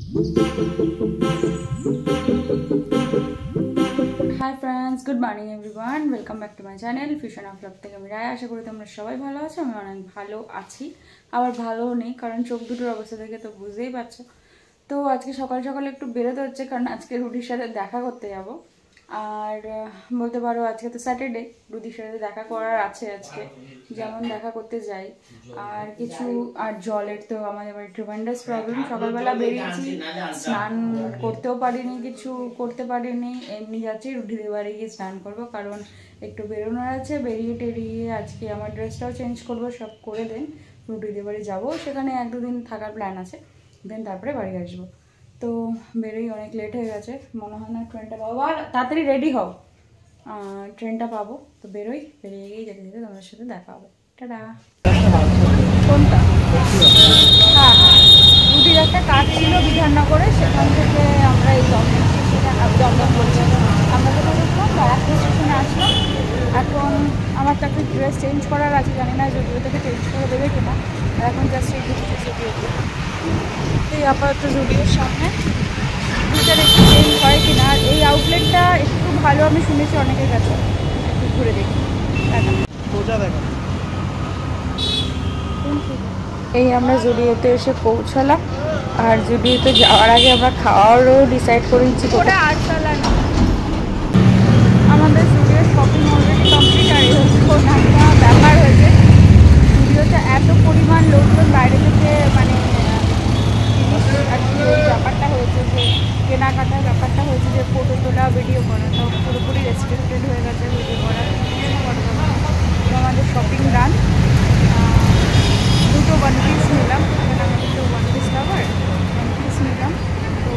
Hi friends, good morning everyone, welcome back to my channel fusion of love থেকে আমি রায়। আশা করি তোমরা সবাই ভালো আছো। আমি অনেক ভালো আছি, আবার ভালোও নেই, কারণ চোখ দুটোর অবস্থা দেখে তো বুঝতেই পারছো। তো আজকে সকাল সকাল একটু বেরোতে হচ্ছে, কারণ আজকে রুটির সাথে দেখা করতে যাব। আর বলতে পারো আজকে তো স্যাটারডে, রুটির সাথে দেখা করার আছে আজকে, যেমন দেখা করতে যাই। আর কিছু আর জলের তো আমাদের বাড়ি ট্রিমেন্ডাস প্রবলেম। সকালবেলা বেরিয়েছি, স্নান করতেও পারিনি, কিছু করতে পারিনি, এমনি যাচ্ছি রুটিদের বাড়ি গিয়ে স্নান করবো, কারণ একটু বেরোনোর আছে। বেরিয়ে টেরিয়ে আজকে আমার ড্রেসটাও চেঞ্জ করবো, সব করে দেন রুটিদের বাড়ি যাবো, সেখানে 1-2 দিন থাকার প্ল্যান আছে, দেন তারপরে বাড়ি আসবো। তো বেরোই, অনেক লেট হয়ে গেছে, মনে হয় না ট্রেনটা পাবো। আর তাড়াতাড়ি রেডি হও, ট্রেনটা পাবো। তো বেরোই, বেরিয়ে গিয়ে যেতে যেতে তোমাদের সাথে দেখা হবে। টাটা। কোনটা? হ্যাঁ হ্যাঁ, রুটির একটা কাজ ছিল বিধাননগরে, সেখান থেকে আমরা এই দমদম স্টেশনে বলছি, আমরা কোথাও দেখলাম ব্যারাকপুর স্টেশনে আসলাম। এখন আমার তো একটা ড্রেস চেঞ্জ করার আছে, জানি না জুডিও থেকে চেঞ্জ করে দেবে কিনা। আর এখন জাস্ট এই ঢুকছে জুডিওতে, এই আপাতত জুডিওর সামনে দুটার একটু চেঞ্জ হয় কিনা। আর এই আউটলেটটা একটু ভালো আমি শুনেছি অনেকের কাছে, একটু ঘুরে দেখি। এই আমরা জুডিওতে এসে পৌঁছালাম, আর জুডিওতে যাওয়ার আগে আমরা খাওয়ারও ডিসাইড করে নিচ্ছি। ওটা আটতলা না, আমাদের জুডিওর শপিং অলরেডি কমপ্লিট। আর একটা ব্যাপার হয়েছে, জুডিওতে এত পরিমাণ লোকজন বাইরে থেকে, মানে জিনিস আর কি, ওই ব্যাপারটা হয়েছে যে কেনাকাটার ব্যাপারটা হয়েছে যে ফটো তোলা, ভিডিও করা, তো পুরোপুরি রেস্ট্রিক্টেড হয়ে গেছে ভিডিও করা। তো আমাদের শপিং ডান। দুটো ওয়ান পিস নিলাম, আমাদের তো ওয়ান পিস লাভার, ওয়ান পিস নিলাম। তো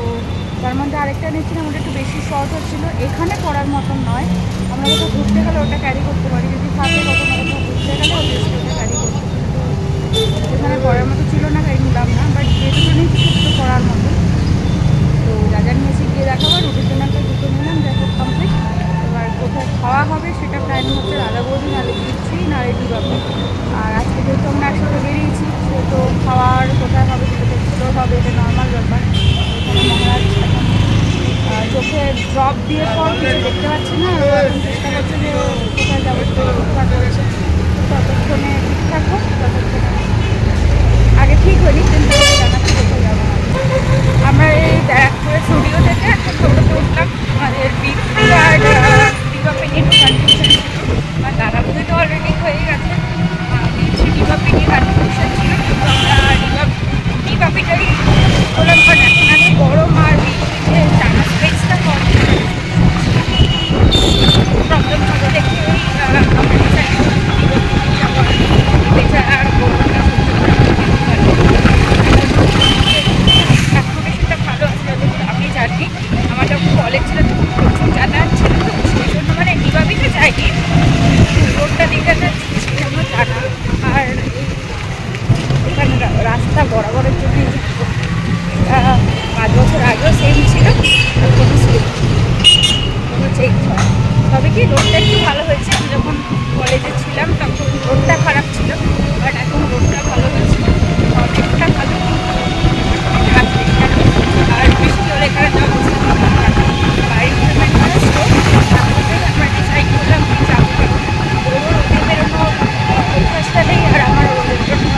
তার মধ্যে আরেকটা নিচ্ছিলাম, ওটা একটু বেশি শর্ট হচ্ছিলো, এখানে পরার মতন নয়। আমরা কোথাও ঘুরতে গেলে ওটা ক্যারি করতে পারি, যদি থাকে কখনো কোথাও ঘুরতে গেলে ওটা ক্যারি করতে, কিন্তু এখানে পরার মতো ছিল না, তাই নিলাম না। বাট যে দুটো নিয়েছি সেটা তো পরার মতো। তো যা যা নিয়েছি গিয়ে দেখাবো। রুটির জন্য একটা দুটো নিলাম, দেখো কমপ্লিট। এবার কোথায় খাওয়া হবে সেটা প্ল্যান হচ্ছে রাধা বৌদি, নাহলে দিচ্ছি না রেডি পাবো। আর আজকে যেহেতু আমরা একসাথে বেরিয়েছি, সেহেতু খাওয়ার কোথায় হবে সেটা তো এক্সপ্লোর হবে, এটা নর্মাল ব্যাপার। এখানে মহারাজ এখন চোখে ড্রপ দিয়ে পর কিছু দেখতে পাচ্ছি না, আর এখন চেষ্টা করছে যে কোথায় যাবো, তো ঠিকঠাক করেছে। ততক্ষণে ঠিকঠাক হোক, ততক্ষণে আগে ঠিক হয়নি, কিন্তু জানাচ্ছি কোথায় যাবো। আমরা এই ব্যারাকপুরের স্টুডিও থেকে একটা টোটোতে উঠলাম, আমাদের আমার দাদা বুঝে তো অলরেডি হয়ে গেছে, ডিবাপিনি কনফিউশন ছিল, কিন্তু আমরা ডিবাপিটাই বললাম, কারণ এখন এত গরম আর জানা স্পেসটা কম, প্রবলেম হবে দেখে বেচারা আর গরমটা অ্যাকোমোডেশনটা ভালো আছে। আমি জানি আমার যখন কলেজ ছিল তখন প্রচুর যাতায়াত ছিল, তো সেই জন্য মানে ডিবাবিতে যাইনি, রোডটা দিকে যাচ্ছি সেই জন্য জানা। আর এখানে রাস্তা বরাবরের জন্য 5 বছর আগেও সেম ছিল, কোনো চেঞ্জ হয়। তবে কি রোডটা একটু ভালো হয়েছে, আমি যখন কলেজে ছিলাম তখন রোডটা খারাপ ছিল, বাট এখন রোডটা ভালো হয়েছে, অনেকটা ভালো। আর বৃষ্টি হলে এখানে যাওয়া বাড়ির আমরা ডিসাইড করলাম কি যাবো, রোদে বেরোনো অভ্যাসটা নেই। আর আমার রোদের জন্য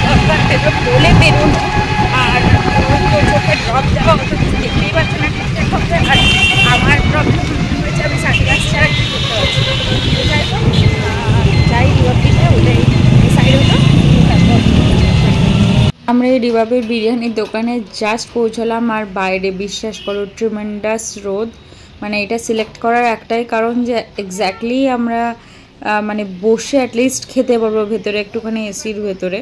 দরকার বেরো বলে বেরোনো, আর চোখে ড্রপ দেওয়া অত কিছু দেখতেই পাচ্ছে না ঠিকঠাক হবে। আর আমার প্রবলেম হয়েছে, আমি সানগ্লাস ছাড়া কী করতে পারছি। যাই হোক, যাই ডিবাবিতে ওটাই ডিসাইড হলো। আমরা এই ডিবাবির বিরিয়ানির দোকানে জাস্ট পৌঁছলাম, আর বাইরে বিশ্বাস করো ট্রিমেন্ডাস রোদ। মানে এটা সিলেক্ট করার একটাই কারণ যে এক্স্যাক্টলি আমরা মানে বসে অ্যাটলিস্ট খেতে পারবো ভেতরে, একটুখানি এসির ভেতরে।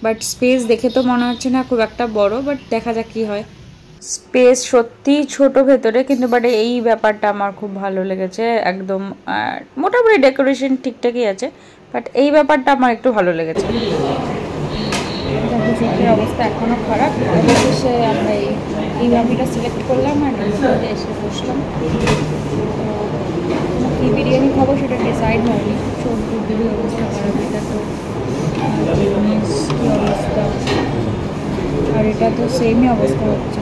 বাট স্পেস দেখে তো মনে হচ্ছে না খুব একটা বড়, বাট দেখা যাক কী হয়। স্পেস সত্যিই ছোট ভেতরে, কিন্তু বাট এই ব্যাপারটা আমার খুব ভালো লেগেছে একদম। মোটামুটি ডেকোরেশন ঠিকঠাকই আছে, বাট এই ব্যাপারটা আমার একটু ভালো লেগেছে। চোখের অবস্থা এখনও খারাপ, অবশেষে আমরা এই বাবিটা সিলেক্ট করলাম আর এসে বসলাম। কী বিরিয়ানি খাবো সেটা ডিসাইড হয়নি, চোখ দুধেরই অবস্থা খারাপ। এটা তো কী অবস্থা, আর এটা তো সেমই অবস্থা হচ্ছে।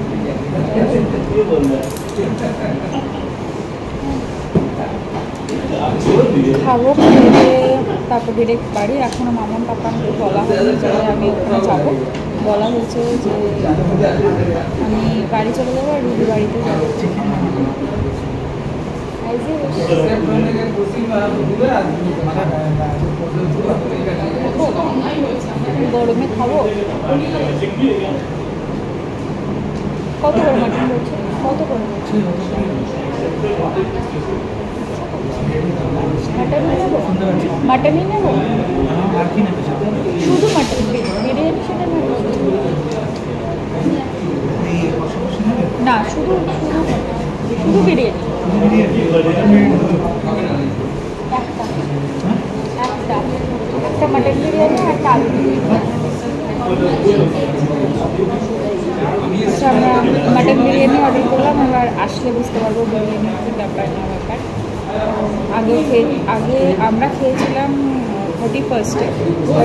খাবো, খেয়ে তারপর ডিরেক্ট বাড়ি। এখনও মামন পাপাকে বলা হয়নি যে আমি ওখানে যাবো। বলা হয়েছে যে আমি বাড়ি চলে যাবো আর রুবি বাড়িতে যাবো। গরমে খাবো। কত করে মাটন বলছে? কত করে বলছে? মাটনই নেবো, মাটনই নেবো, শুধু মাটন। বিরিয়ানি সেটা নেবো না, শুধু শুধু বিরিয়ানি। একটা মাটন বিরিয়ানি, একটা আলু বিরিয়ানি। আচ্ছা, আমরা মাটন বিরিয়ানি অর্ডার করলাম। এবার আসলে বুঝতে পারবো বিরিয়ানির কী ব্যাপার না ব্যাপার। আগে আমরা খেয়েছিলাম 31-এ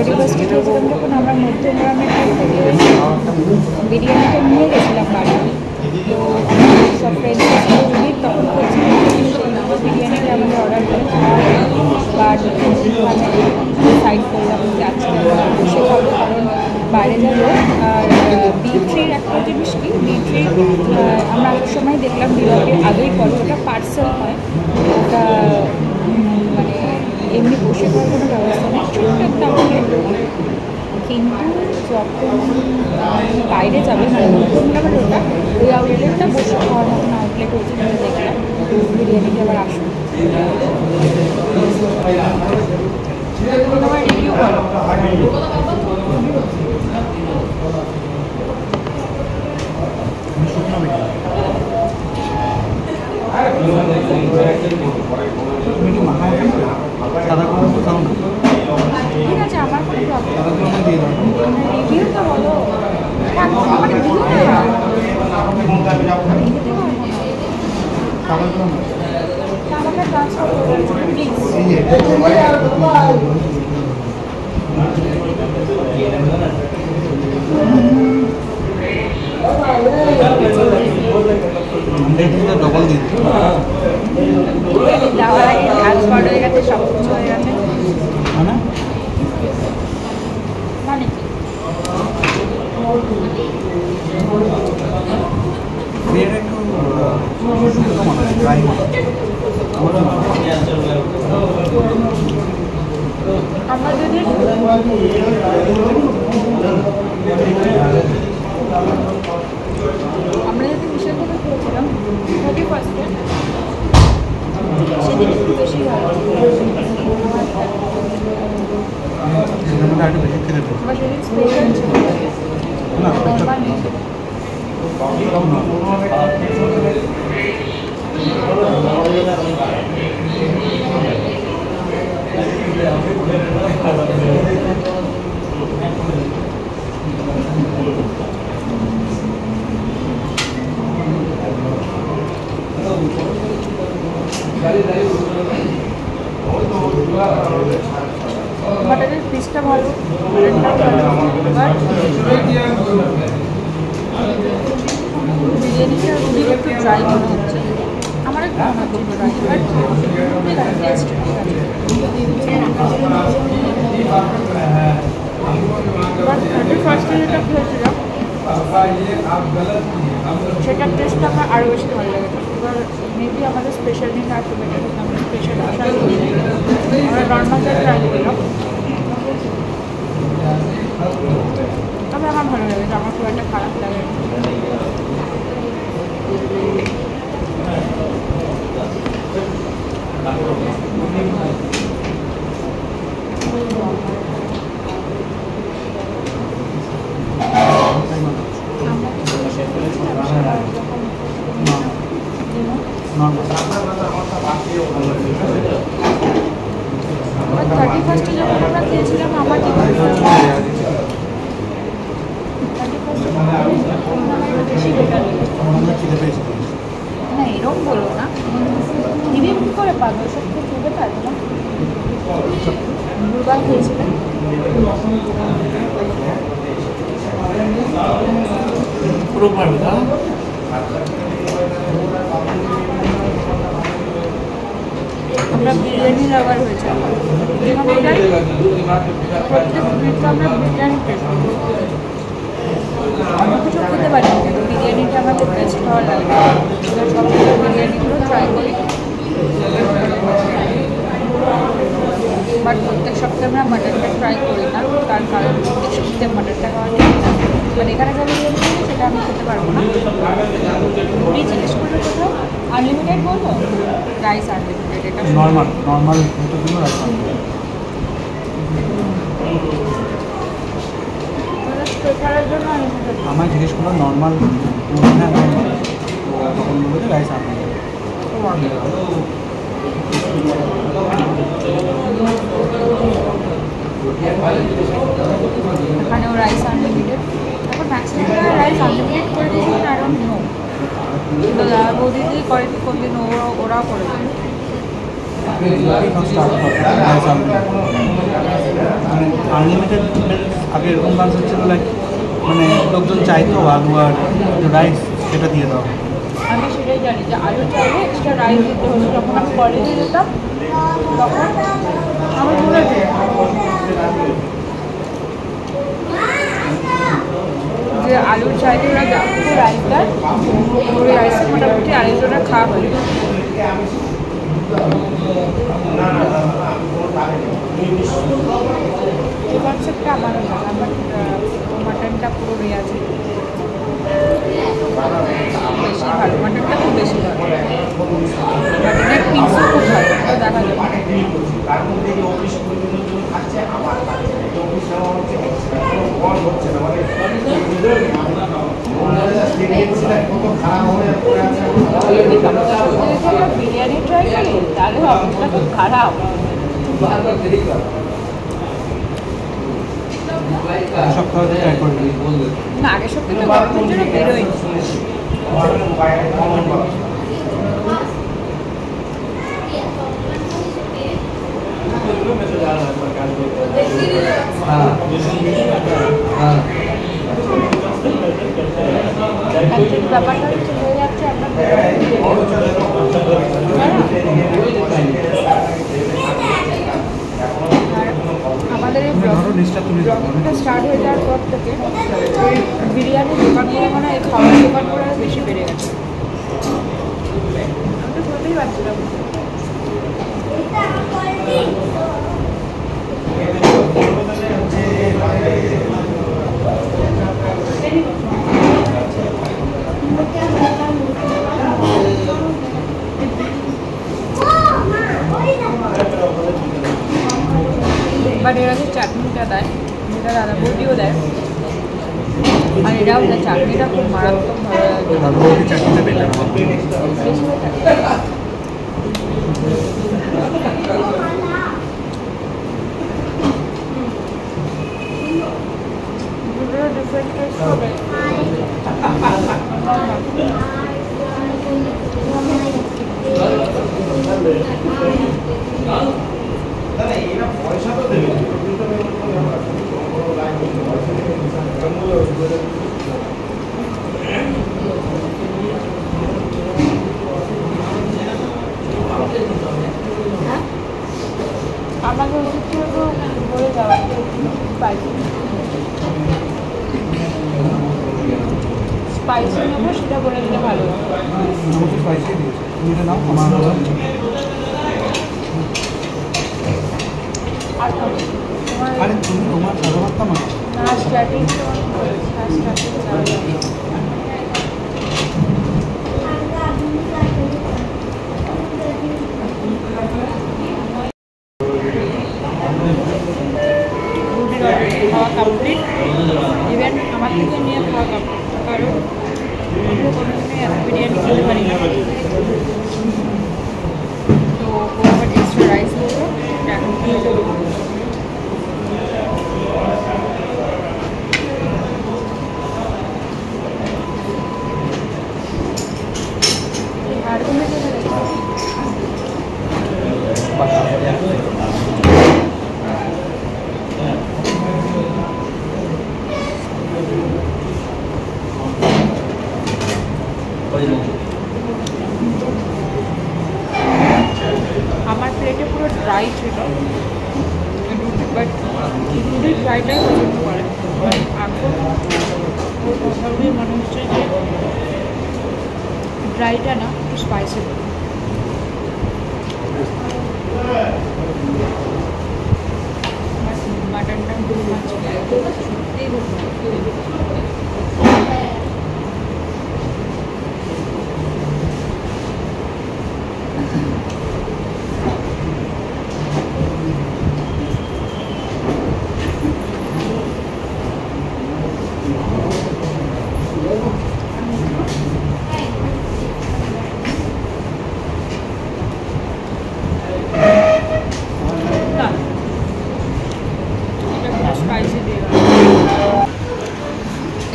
খেয়েছিলাম যখন আমরা মধ্যমগ্রামের থেকে বিরিয়ানিটা নিয়ে গেছিলাম বাড়ি। তো সব ফ্রেন্ডস তখন খেয়েছিলাম বিরিয়ানিটা আমাদের অর্ডার করে বাট ডিসাইড করলাম যে আজকে বসে খাবো, কারণ বাইরে যাবো। আর B3 একটা জিনিস কি, B3 আমরা এক সময় দেখলাম বিরিয়ানির আগেই করে ওটা পার্সেল হয়, ওটা মানে এমনি বসে খাওয়ার কোনো ব্যবস্থা নেই, ছোট্ট একটা আউটলেট। কিন্তু যখন বাইরে যাবে মানে মধ্যমগ্রামের ওটা, ওই আউটলেটটা বসে খাওয়ার মতন আউটলেট হয়েছে, দেখলাম বিরিয়ানিটা আবার আসুন। তোমার রিভিউ করো। ঠিক আছে, আমার কোনো প্রবলেম রিভিউ তো বলো। আমাকে ট্রান্সফার করে প্লিজ। ডবল দিন যাওয়ার আগে ট্রান্সফার হয়ে গেছে, সব কিছু হয়ে গেছে। মানে কি আমরা যদি বিশাল করে খেয়েছিলাম 31-এ, সেদিন একটু বেশি ভালো সেদিন স্পেশাল ছিল মাটনের পিসটা ভালো, বিরিয়ানিটা রুটিটা একটু ড্রাই মনে হচ্ছে, আমার একটু মনে হচ্ছে ড্রাই, বাট টেস্ট ঠিক আছে। বাট 31-এ যেটা খেয়েছিলাম সেটার টেস্টটা আমার আরও বেশি ভালো লেগেছে। এবার মেবি আমাদের স্পেশাল দিন আর বেটার হতো, আমরা স্পেশাল ট্রাই করি, আমরা নর্মালটা ট্রাই করলাম। তবে আমার ভালো লেগেছে, আমার খুব একটা খারাপ লাগে। ফার্স্টে যখন আমরা খেয়েছিলাম আমার বেশি বেটার না, এরকম বলো না, টিভি কী করে পাবে, ওসব তো খেতে পারবে না। দুবার খেয়েছিলাম পুরো পারবে না। আমরা বিরিয়ানি লাভার হয়েছে প্রত্যেক দিনকে আমরা বিরিয়ানি অন্য কিছু খেতে পারি কিন্তু বিরিয়ানিটা আমাদের বেস্ট ভালো লাগে। সব বিরিয়ানিগুলো ট্রাই করি, বাট প্রত্যেক সপ্তাহে আমরা মাটনটা ট্রাই করি না, তার কারণ প্রত্যেক সপ্তাহে মাটনটা খাওয়া ঠিক না। মানে এখানে যা বিরিয়ানি সেটা আমি খেতে পারবো না। উনি জিজ্ঞেস করলে কোথাও আনলিমিটেড বলবো, রাইস আনলিমিটেড, এটা নর্মাল দুটোর জন্য রাখা প্রেফারের জন্য আনলিমিটেড। আমায় জিজ্ঞেস করলো নর্মাল, হ্যাঁ তখন বললো যে রাইস আপনি এখানেও রাইস আনলিমিটেড, এখন ম্যাক্সিমাম রাইস আনলিমিটেড করে দিয়েছেন, আই ডোন্ট নো। তো দাদা বৌদি দিয়ে করেনি কোনদিন, ওরাও করে দেয়। আনলিমিটেড আগে এরকম কনসেপ্ট ছিল, লাইক মানে লোকজন চাইতো আলু আর রাইস সেটা দিয়ে দাও। আমি সেটাই জানি যে আলু চাইলে এক্সট্রা রাইস দিতে হতো। যখন আমি কলেজে যেতাম তখন আমি বলেছি যে আলুর চাইলে ওরা যতটুকু রাইস দেয় ওই রাইসে মোটামুটি আড়াইশোটা খাওয়া হয়ে যায়। এই কনসেপ্টটা আমারও জানা, বাট মাটনটা পুরো রেয়াজ বেশি ভালো, মাটনটা খুব বেশি ভালো, মাটনের পিসও খুব ভালো, দেখা যাবে। বিরিয়ানি ট্রাই করি তাহলে অবস্থা খুব খারাপ। সপ্তাহে ট্রাই করবি না, আগের সপ্তাহে গরমের জন্য বেরোয়নি। ব্যাপারটা হচ্ছে হয়ে যাচ্ছে আপনার আমাদের এই ব্লগিংটা স্টার্ট হয়ে যাওয়ার পর থেকে ওই বিরিয়ানির দোকানগুলো মানে এই খাওয়ার দোকানগুলো বেশি বেড়ে গেছে। আমি তো বলতেই পারছিলাম বাট এরা যে চাটনিটা দেয়, যেটা দাদা বৌদিও দেয়, আর এরাও দেয়, চাটনিটা খুব মারাত্মক ভালো লাগে। চাটনিটা বেটার বেশি দুটো ডিফারেন্ট টেস্ট হবে। আমাকে উচিত ছিল তো বলে যাওয়া স্পাইসি নেবো, সেটা বলে দিলে ভালো। আমাকে স্পাইসি দিয়েছে, তুমি এটা নাও আমার আর আরে তুমি তোমার সাদা ভাতটা মানো না, স্টার্টিং খাওয়া কমপ্লিট, ইভেন আমার থেকে নিয়ে খাওয়া কমপ্লিট, কারণ আমরা কোনোদিনই এত বিরিয়ানি খেতে পারি না। তো ও আবার এক্সট্রা রাইস বললো এখন খেয়ে যাবো। আমার প্লেটে পুরো ড্রাই ছিল, বাট রুটির ড্রাইটাই পছন্দ করে। এখন ওর কথাগুলি মনে হচ্ছে যে ড্রাইটা না, একটু স্পাইসি। মাটনটা খুব মাছ সত্যিই খুব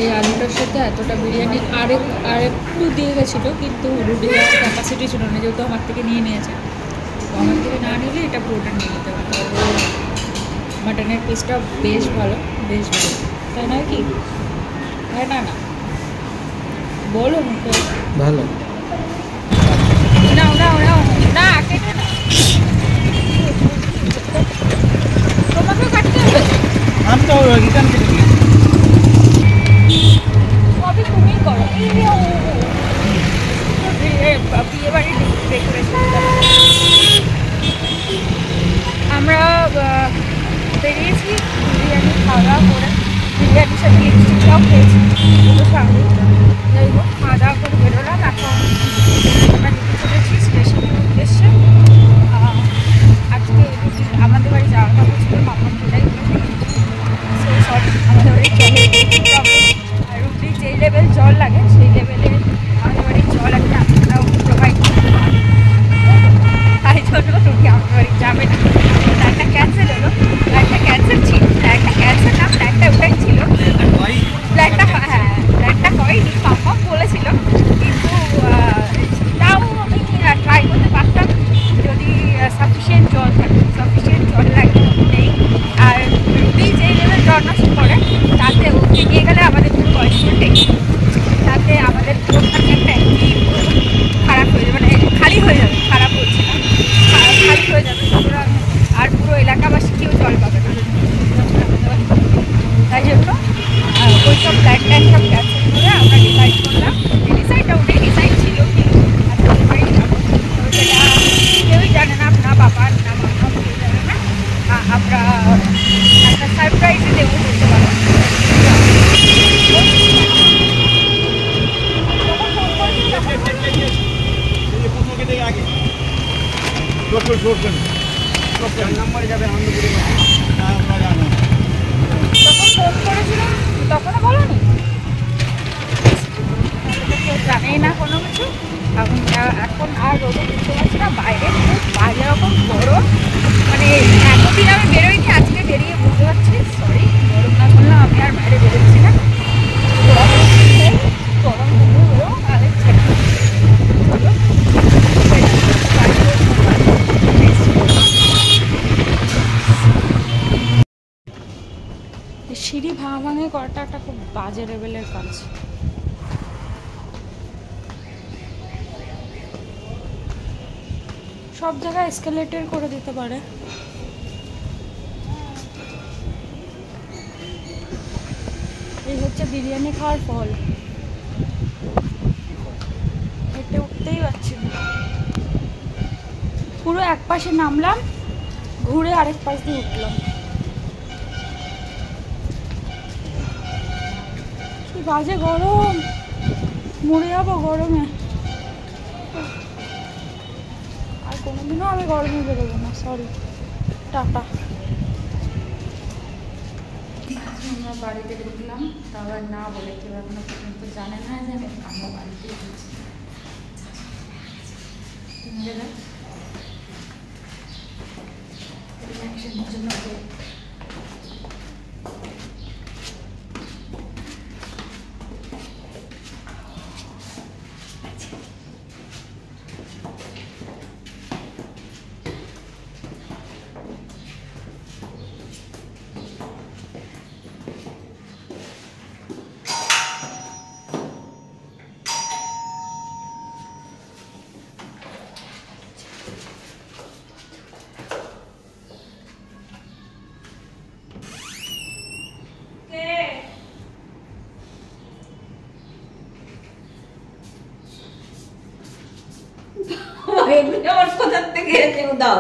এই আলুটার সাথে এতটা বিরিয়ানি আরেকটু দিয়ে গেছিলো, কিন্তু রুটি দেওয়ার ক্যাপাসিটি ছিল না, যেহেতু আমার থেকে নিয়ে নিয়েছে। তো আমার থেকে না নিলে এটা পুরোটা নিয়ে নিতে পারতো। মাটনের পিসটা বেশ ভালো, তাই নয় কি? হ্যাঁ, না না বলো মুখে ভালো। নাও নাও নাও না, কেটে না, তোমাকেও কাটতে হবে। আমি তো রিটার্ন কেটে দিই। সবই তুমিই করো। বিয়ে বাড়ির ডেকোরেশন আমরা বেরিয়েছি বিরিয়ানি খাওয়া করে, বিরিয়ানির সাথে লিপস্টিকটাও খেয়েছি দুটো সঙ্গে। যাই হোক, খাওয়া দাওয়া করে বেরোলাম। এখন আমরা নিতে চলেছি স্টেশনের উদ্দেশ্যে। আজকে আমাদের বাড়ি যাওয়ার কথা ছিল, মামার চলেই সরি, আমাদের বাড়ি আর রুটির যেই লেভেল জল লাগে সেই লেভেলে আমাদের বাড়ির জল এখন আপনারাও প্রোভাইড করতে পারেন, তাই জন্য রুটি আমাদের বাড়ি যাবে না। ফ্লাইটটা ক্যান্সেল হলো, ফ্লাইটটা ক্যান্সেল ছিল, ফ্লাইটটা ক্যান্সেল না, ফ্লাইটটা ওটাই ছিল। ফ্লাইটটা ফ্লাইটটা হয়নি, পাপা বলেছিল, কিন্তু তাও আমি ট্রাই করতে পারতাম যদি সাফিসিয়েন্ট জল থাকে। সাফিসিয়েন্ট জল লাগে নেই, আর রুটি যেই লেভেল জল করে তাতে ওকে নিয়ে গেলে আমাদের পুরো কনস্টিটিউটেই, তাতে আমাদের পুরোখানে একটা খারাপ হয়ে যাবে, মানে খালি হয়ে যাবে, খারাপ হচ্ছে না, খালি হয়ে যাবে, সুতরাং আর পুরো এলাকাবাসী কেউ জল পাবে না। তাই জন্য ওই সব প্ল্যান সব ক্যান্সেল করে আমরা ডিসাইড করলাম, ডিসাইডটা ওটাই ডিসাইড ছিল কি সেটা কেউই জানে না, না বাবা না মামা কেউ জানে না, আমরা একটা সারপ্রাইজে দেবো বলতে পারো। তখন ফোন করেছিলাম, তখনও বলোনি, কেউ জানেই না কোনো কিছু। এখন আর রোদে বুঝতে পারছি না, বাইরে খুব বাজে রকম গরম, মানে এতদিন আমি বেরোইনি, আজকে বেরিয়ে বুঝতে পারছি, সরি গরম না করলাম, আমি আর বাইরে বেরোচ্ছি না, গরম হলো আরে সিঁড়ি ভাঙাভাঙি করাটা একটা খুব বাজে লেভেলের কাজ। সব জায়গায় এসকেলেটর করে দিতে পারে। এই হচ্ছে বিরিয়ানি খাওয়ার ফল, হেঁটে উঠতেই পারছি না, পুরো এক পাশে নামলাম, ঘুরে আরেক পাশ দিয়ে উঠলাম। কি বাজে গরম, মরে যাবো গরমে। আর কোনোদিনও আমি গরমে বেরোবো না, সরি, টাটা। আমরা বাড়িতে ঢুকলাম, তারপর না বলে কেউ এখনো পর্যন্ত জানে না যে আমরা বাড়িতে ঢুকছি। রিঅ্যাকশনের জন্য আমার কোথার থেকে এসে দাও